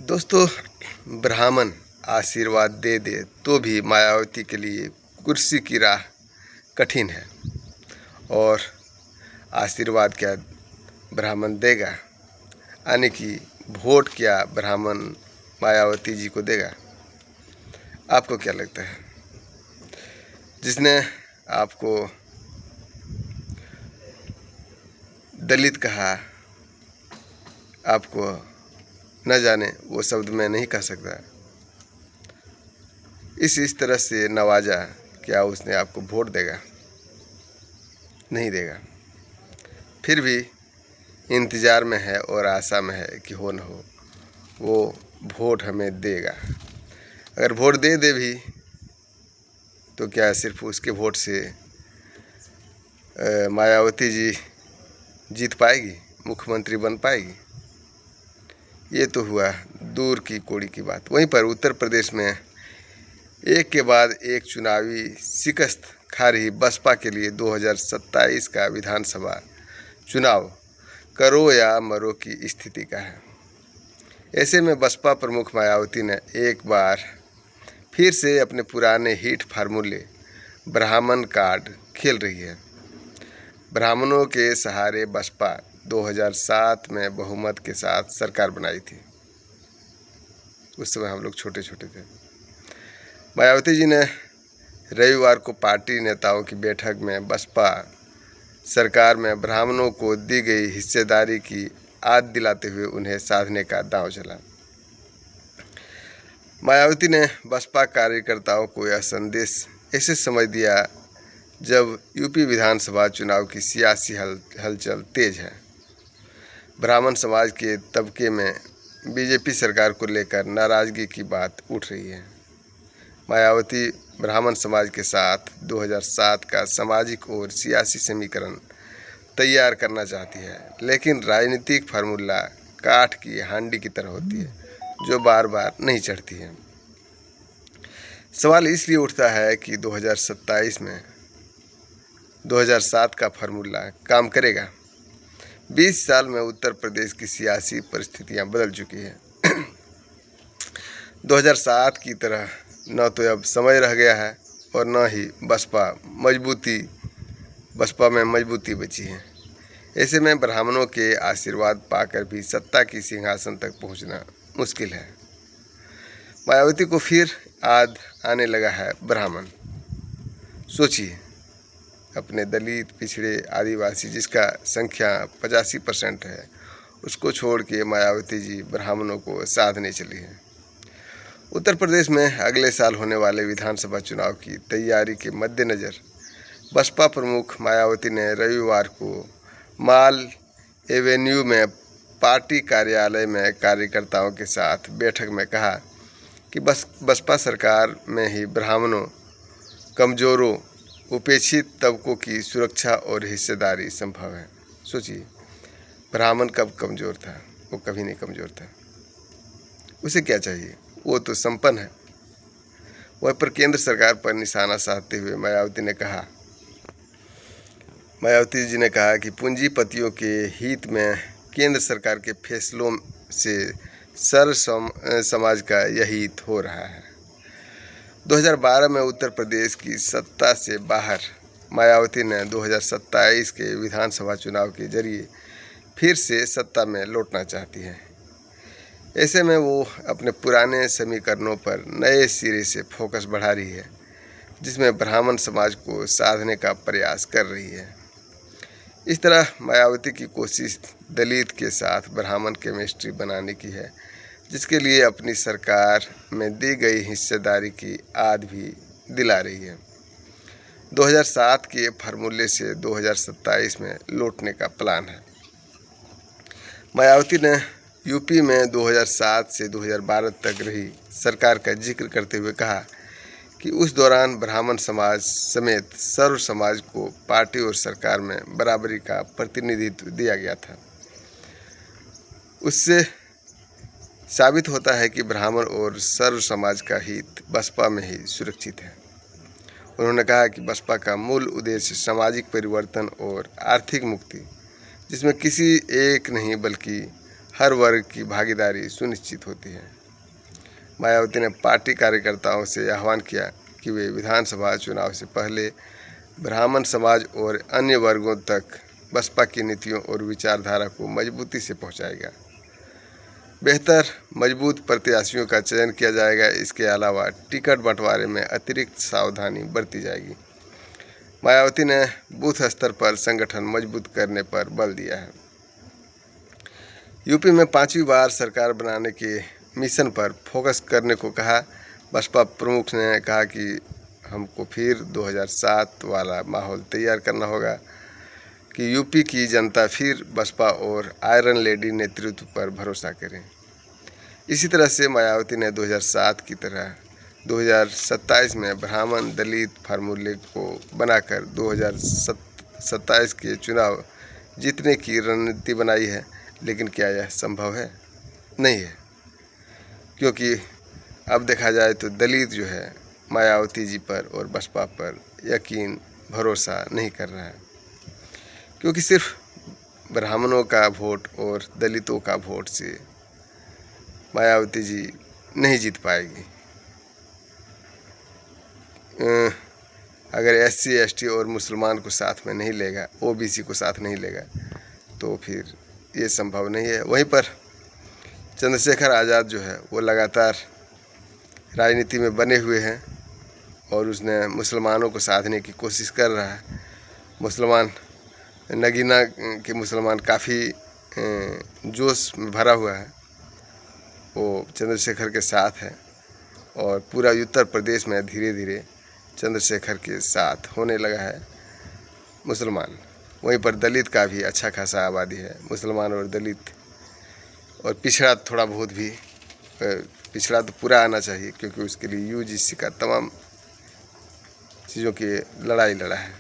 दोस्तों, ब्राह्मण आशीर्वाद दे दे तो भी मायावती के लिए कुर्सी की राह कठिन है। और आशीर्वाद क्या ब्राह्मण देगा, यानी कि वोट क्या ब्राह्मण मायावती जी को देगा? आपको क्या लगता है? जिसने आपको दलित कहा, आपको न जाने वो शब्द मैं नहीं कह सकता, इस तरह से नवाजा, क्या उसने आपको वोट देगा? नहीं देगा। फिर भी इंतज़ार में है और आशा में है कि हो न हो वो वोट हमें देगा। अगर वोट दे दे भी तो क्या सिर्फ उसके वोट से मायावती जी जीत पाएगी, मुख्यमंत्री बन पाएगी? ये तो हुआ दूर की कौड़ी की बात। वहीं पर उत्तर प्रदेश में एक के बाद एक चुनावी शिकस्त खा रही बसपा के लिए 2027 का विधानसभा चुनाव करो या मरो की स्थिति का है। ऐसे में बसपा प्रमुख मायावती ने एक बार फिर से अपने पुराने हिट फार्मूले ब्राह्मण कार्ड खेल रही है। ब्राह्मणों के सहारे बसपा 2007 में बहुमत के साथ सरकार बनाई थी। उस समय हम लोग छोटे छोटे थे। मायावती जी ने रविवार को पार्टी नेताओं की बैठक में बसपा सरकार में ब्राह्मणों को दी गई हिस्सेदारी की आद दिलाते हुए उन्हें साधने का दांव चला। मायावती ने बसपा कार्यकर्ताओं को यह संदेश ऐसे समझ दिया जब यूपी विधानसभा चुनाव की सियासी हलचल तेज है। ब्राह्मण समाज के तबके में बीजेपी सरकार को लेकर नाराजगी की बात उठ रही है। मायावती ब्राह्मण समाज के साथ 2007 का सामाजिक और सियासी समीकरण तैयार करना चाहती है, लेकिन राजनीतिक फार्मूला काठ की हांडी की तरह होती है जो बार बार नहीं चढ़ती है। सवाल इसलिए उठता है कि 2027 में 2007 का फार्मूला काम करेगा। 20 साल में उत्तर प्रदेश की सियासी परिस्थितियां बदल चुकी हैं। 2007 की तरह न तो अब समय रह गया है और न ही बसपा में मजबूती बची है। ऐसे में ब्राह्मणों के आशीर्वाद पाकर भी सत्ता की सिंहासन तक पहुंचना मुश्किल है। मायावती को फिर आद आने लगा है ब्राह्मण। सोचिए, अपने दलित, पिछड़े, आदिवासी जिसका संख्या 85% है, उसको छोड़ के मायावती जी ब्राह्मणों को साधने चली है। उत्तर प्रदेश में अगले साल होने वाले विधानसभा चुनाव की तैयारी के मद्देनज़र बसपा प्रमुख मायावती ने रविवार को माल एवेन्यू में पार्टी कार्यालय में कार्यकर्ताओं के साथ बैठक में कहा कि बसपा सरकार में ही ब्राह्मणों, कमज़ोरों, उपेक्षित तबकों की सुरक्षा और हिस्सेदारी संभव है। सोचिए, ब्राह्मण कब कमज़ोर था? वो कभी नहीं कमज़ोर था। उसे क्या चाहिए? वो तो संपन्न है। वह पर केंद्र सरकार पर निशाना साधते हुए मायावती जी ने कहा कि पूंजीपतियों के हित में केंद्र सरकार के फैसलों से समाज का यही हित हो रहा है। 2012 में उत्तर प्रदेश की सत्ता से बाहर मायावती ने 2027 के विधानसभा चुनाव के जरिए फिर से सत्ता में लौटना चाहती है। ऐसे में वो अपने पुराने समीकरणों पर नए सिरे से फोकस बढ़ा रही है, जिसमें ब्राह्मण समाज को साधने का प्रयास कर रही है। इस तरह मायावती की कोशिश दलित के साथ ब्राह्मण केमिस्ट्री बनाने की है, जिसके लिए अपनी सरकार में दी गई हिस्सेदारी की आद भी दिला रही है। 2007 के फार्मूले से 2027 में लौटने का प्लान है। मायावती ने यूपी में 2007 से 2012 तक रही सरकार का जिक्र करते हुए कहा कि उस दौरान ब्राह्मण समाज समेत सर्व समाज को पार्टी और सरकार में बराबरी का प्रतिनिधित्व दिया गया था। उससे साबित होता है कि ब्राह्मण और सर्व समाज का हित बसपा में ही सुरक्षित है। उन्होंने कहा कि बसपा का मूल उद्देश्य सामाजिक परिवर्तन और आर्थिक मुक्ति, जिसमें किसी एक नहीं बल्कि हर वर्ग की भागीदारी सुनिश्चित होती है। मायावती ने पार्टी कार्यकर्ताओं से आह्वान किया कि वे विधानसभा चुनाव से पहले ब्राह्मण समाज और अन्य वर्गों तक बसपा की नीतियों और विचारधारा को मजबूती से पहुंचाएगा। बेहतर मजबूत प्रत्याशियों का चयन किया जाएगा। इसके अलावा टिकट बंटवारे में अतिरिक्त सावधानी बरती जाएगी। मायावती ने बूथ स्तर पर संगठन मजबूत करने पर बल दिया है। यूपी में 5वीं बार सरकार बनाने के मिशन पर फोकस करने को कहा। बसपा प्रमुख ने कहा कि हमको फिर 2007 वाला माहौल तैयार करना होगा कि यूपी की जनता फिर बसपा और आयरन लेडी नेतृत्व पर भरोसा करें। इसी तरह से मायावती ने 2007 की तरह 2027 में ब्राह्मण दलित फार्मूले को बनाकर 2027 के चुनाव जीतने की रणनीति बनाई है। लेकिन क्या यह संभव है? नहीं है, क्योंकि अब देखा जाए तो दलित जो है मायावती जी पर और बसपा पर यकीन भरोसा नहीं कर रहा है, क्योंकि सिर्फ ब्राह्मणों का वोट और दलितों का वोट से मायावती जी नहीं जीत पाएगी। अगर SC ST और मुसलमान को साथ में नहीं लेगा, OBC को साथ नहीं लेगा, तो फिर ये संभव नहीं है। वहीं पर चंद्रशेखर आज़ाद जो है वो लगातार राजनीति में बने हुए हैं और उसने मुसलमानों को साधने की कोशिश कर रहा है। मुसलमान नगीना के मुसलमान काफ़ी जोश में भरा हुआ है, वो चंद्रशेखर के साथ है और पूरा उत्तर प्रदेश में धीरे धीरे चंद्रशेखर के साथ होने लगा है मुसलमान। वहीं पर दलित का भी अच्छा खासा आबादी है। मुसलमान और दलित और पिछड़ा थोड़ा बहुत भी, पिछड़ा तो पूरा आना चाहिए, क्योंकि उसके लिए UGC का तमाम चीज़ों की लड़ाई लड़ा है।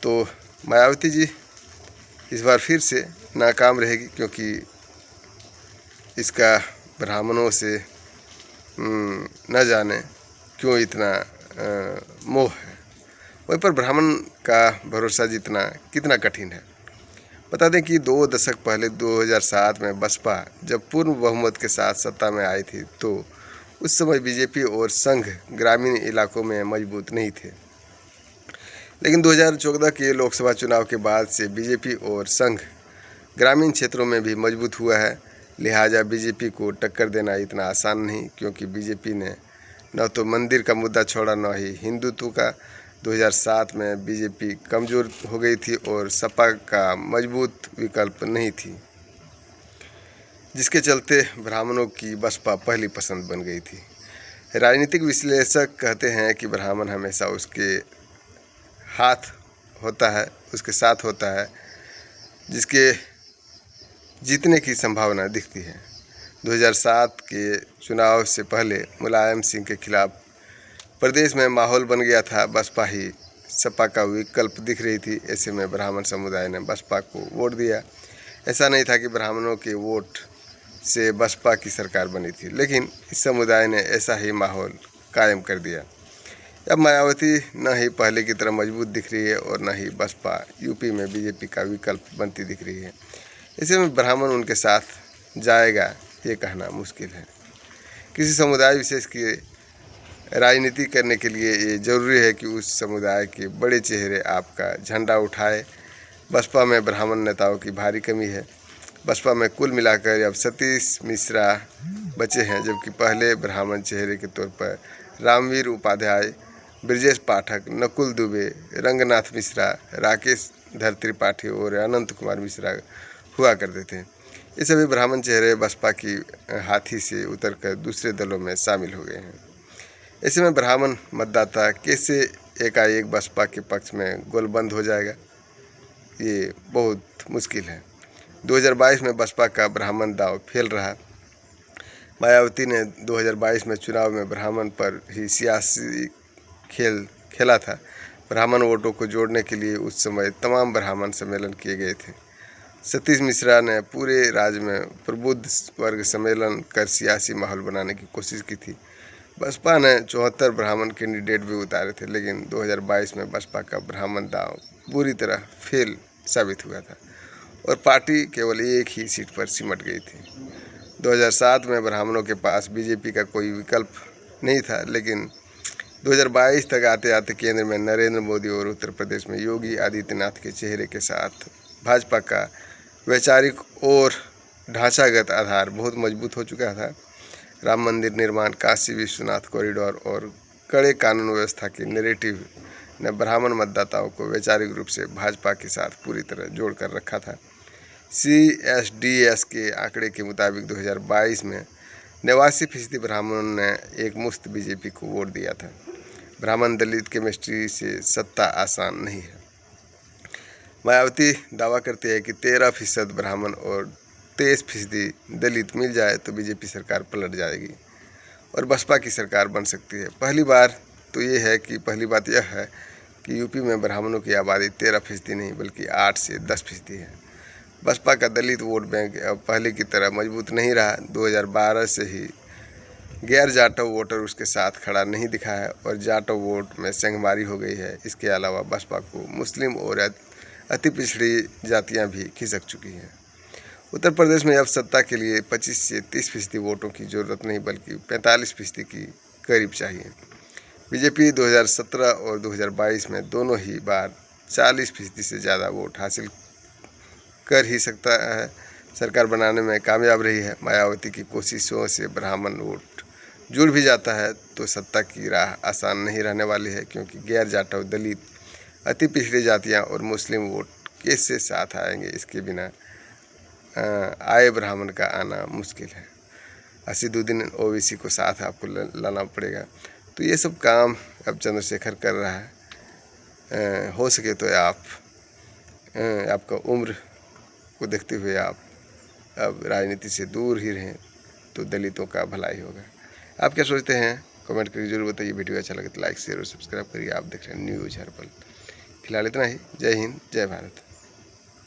तो मायावती जी इस बार फिर से नाकाम रहेगी, क्योंकि इसका ब्राह्मणों से न जाने क्यों इतना मोह है। वहीं पर ब्राह्मण का भरोसा जीतना कितना कठिन है। बता दें कि 2 दशक पहले 2007 में बसपा जब पूर्ण बहुमत के साथ सत्ता में आई थी, तो उस समय बीजेपी और संघ ग्रामीण इलाकों में मजबूत नहीं थे। लेकिन 2014 के लोकसभा चुनाव के बाद से बीजेपी और संघ ग्रामीण क्षेत्रों में भी मजबूत हुआ है। लिहाजा बीजेपी को टक्कर देना इतना आसान नहीं, क्योंकि बीजेपी ने न तो मंदिर का मुद्दा छोड़ा, न ही हिंदुत्व का। 2007 में बीजेपी कमज़ोर हो गई थी और सपा का मजबूत विकल्प नहीं थी, जिसके चलते ब्राह्मणों की बसपा पहली पसंद बन गई थी। राजनीतिक विश्लेषक कहते हैं कि ब्राह्मण हमेशा उसके हाथ होता है, उसके साथ होता है, जिसके जीतने की संभावना दिखती है। 2007 के चुनाव से पहले मुलायम सिंह के खिलाफ प्रदेश में माहौल बन गया था। बसपा ही सपा का विकल्प दिख रही थी। ऐसे में ब्राह्मण समुदाय ने बसपा को वोट दिया। ऐसा नहीं था कि ब्राह्मणों के वोट से बसपा की सरकार बनी थी, लेकिन इस समुदाय ने ऐसा ही माहौल कायम कर दिया। अब मायावती न ही पहले की तरह मजबूत दिख रही है और न ही बसपा यूपी में बीजेपी का विकल्प बनती दिख रही है। ऐसे में ब्राह्मण उनके साथ जाएगा ये कहना मुश्किल है। किसी समुदाय विशेष की राजनीति करने के लिए ये ज़रूरी है कि उस समुदाय के बड़े चेहरे आपका झंडा उठाए। बसपा में ब्राह्मण नेताओं की भारी कमी है। बसपा में कुल मिलाकर अब सतीश मिश्रा बचे हैं, जबकि पहले ब्राह्मण चेहरे के तौर पर रामवीर उपाध्याय, ब्रजेश पाठक, नकुल दुबे, रंगनाथ मिश्रा, राकेश धर त्रिपाठी और अनंत कुमार मिश्रा हुआ करते थे। ये सभी ब्राह्मण चेहरे बसपा की हाथी से उतरकर दूसरे दलों में शामिल हो गए हैं। ऐसे में ब्राह्मण मतदाता कैसे एकाएक बसपा के पक्ष में गोलबंद हो जाएगा, ये बहुत मुश्किल है। 2022 में बसपा का ब्राह्मण दांव फेल रहा। मायावती ने 2022 में चुनाव में ब्राह्मण पर ही सियासी खेल खेला था। ब्राह्मण वोटों को जोड़ने के लिए उस समय तमाम ब्राह्मण सम्मेलन किए गए थे। सतीश मिश्रा ने पूरे राज्य में प्रबुद्ध वर्ग सम्मेलन कर सियासी माहौल बनाने की कोशिश की थी। बसपा ने 74 ब्राह्मण कैंडिडेट भी उतारे थे, लेकिन 2022 में बसपा का ब्राह्मण दांव बुरी तरह फेल साबित हुआ था। और पार्टी केवल एक ही सीट पर सिमट गई थी। 2007 में ब्राह्मणों के पास बीजेपी का कोई विकल्प नहीं था, लेकिन 2022 तक आते आते केंद्र में नरेंद्र मोदी और उत्तर प्रदेश में योगी आदित्यनाथ के चेहरे के साथ भाजपा का वैचारिक और ढांचागत आधार बहुत मजबूत हो चुका था। राम मंदिर निर्माण, काशी विश्वनाथ कॉरिडोर और कड़े कानून व्यवस्था के नैरेटिव ने ब्राह्मण मतदाताओं को वैचारिक रूप से भाजपा के साथ पूरी तरह जोड़ कर रखा था। CSDS के आंकड़े के मुताबिक 2022 में 89% ब्राह्मणों ने एक मुश्त बीजेपी को वोट दिया था। ब्राह्मण दलित केमिस्ट्री से सत्ता आसान नहीं है। मायावती दावा करती है कि 13% ब्राह्मण और 23% दलित मिल जाए तो बीजेपी सरकार पलट जाएगी और बसपा की सरकार बन सकती है। पहली बात यह है कि यूपी में ब्राह्मणों की आबादी 13% नहीं बल्कि 8 से 10% है। बसपा का दलित वोट बैंक अब पहले की तरह मजबूत नहीं रहा। 2012 से ही गैर जाटव वोटर उसके साथ खड़ा नहीं दिखा है और जाटव वोट में सेंधमारी हो गई है। इसके अलावा बसपा को मुस्लिम और अति पिछड़ी जातियां भी खिसक चुकी हैं। उत्तर प्रदेश में अब सत्ता के लिए 25 से 30% वोटों की जरूरत नहीं बल्कि 45% की करीब चाहिए। बीजेपी 2017 और 2022 में दोनों ही बार 40% से ज़्यादा वोट हासिल कर ही सकता है सरकार बनाने में कामयाब रही है। मायावती की कोशिशों से ब्राह्मण वोट जुड़ भी जाता है तो सत्ता की राह आसान नहीं रहने वाली है, क्योंकि गैर जाटव, दलित, अति पिछड़ी जातियां और मुस्लिम वोट कैसे साथ आएंगे। इसके बिना आए ब्राह्मण का आना मुश्किल है। असीदुद्दीन ओवैसी को साथ आपको लाना पड़ेगा। तो ये सब काम अब चंद्रशेखर कर रहा है। हो सके तो आपका उम्र को देखते हुए आप अब राजनीति से दूर ही रहें तो दलितों का भलाई होगा। आप क्या सोचते हैं कमेंट करके जरूर बताइए। वीडियो अच्छा लगे तो लाइक, शेयर और सब्सक्राइब करिए। आप देख रहे हैं न्यूज़ हर्बल। फिलहाल इतना ही। जय हिंद, जय भारत।